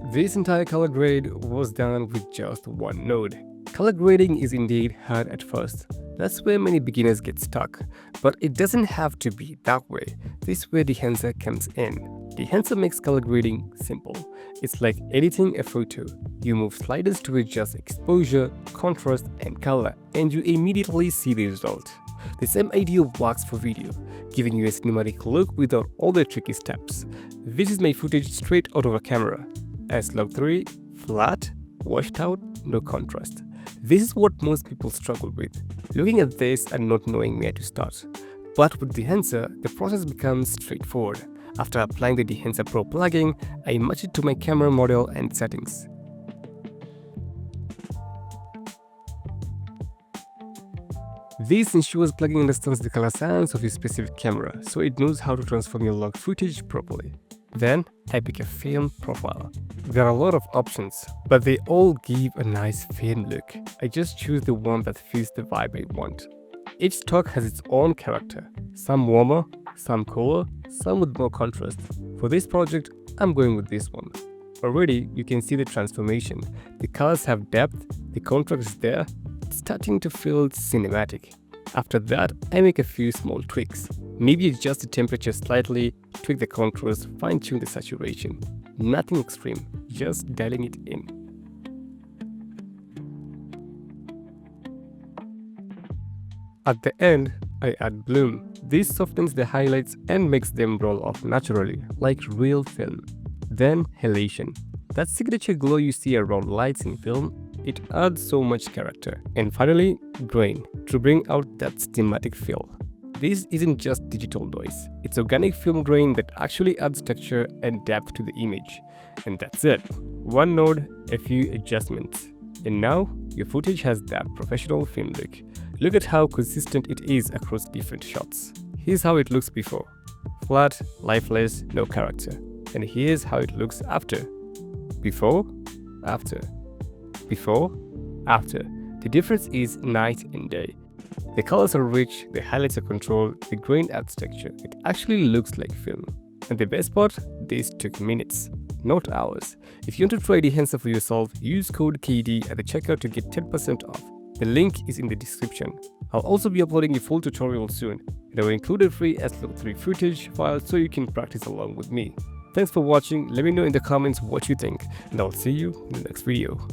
This entire color grade was done with just one node. Color grading is indeed hard at first. That's where many beginners get stuck. But it doesn't have to be that way. This is where Dehancer comes in. Dehancer makes color grading simple. It's like editing a photo. You move sliders to adjust exposure, contrast, and color, and you immediately see the result. The same idea works for video, giving you a cinematic look without all the tricky steps. This is my footage straight out of a camera. S-Log3, flat, washed out, no contrast. This is what most people struggle with, looking at this and not knowing where to start. But with Dehancer, the process becomes straightforward. After applying the Dehancer Pro plugin, I match it to my camera model and settings. This ensures plugin understands the color science of your specific camera, so it knows how to transform your log footage properly. Then, I pick a film profile. There are a lot of options, but they all give a nice film look. I just choose the one that fits the vibe I want. Each stock has its own character, some warmer, some cooler, some with more contrast. For this project, I'm going with this one. Already, you can see the transformation. The colors have depth, the contrast is there, it's starting to feel cinematic. After that, I make a few small tweaks. Maybe adjust the temperature slightly, tweak the contrast, fine-tune the saturation. Nothing extreme, just dialing it in. At the end, I add bloom. This softens the highlights and makes them roll off naturally, like real film. Then halation. That signature glow you see around lights in film, it adds so much character. And finally, grain, to bring out that cinematic feel. This isn't just digital noise, it's organic film grain that actually adds texture and depth to the image. And that's it. One node, a few adjustments. And now, your footage has that professional film look. Look at how consistent it is across different shots. Here's how it looks before. Flat, lifeless, no character. And here's how it looks after. Before, after. Before, after. The difference is night and day. The colors are rich, the highlights are controlled, the grain adds texture. It actually looks like film. And the best part, this took minutes, not hours. If you want to try Dehancer for yourself, use code KD at the checkout to get 10% off. The link is in the description. I'll also be uploading a full tutorial soon, and I will include a free S-Log3 footage file so you can practice along with me. Thanks for watching, let me know in the comments what you think, and I'll see you in the next video.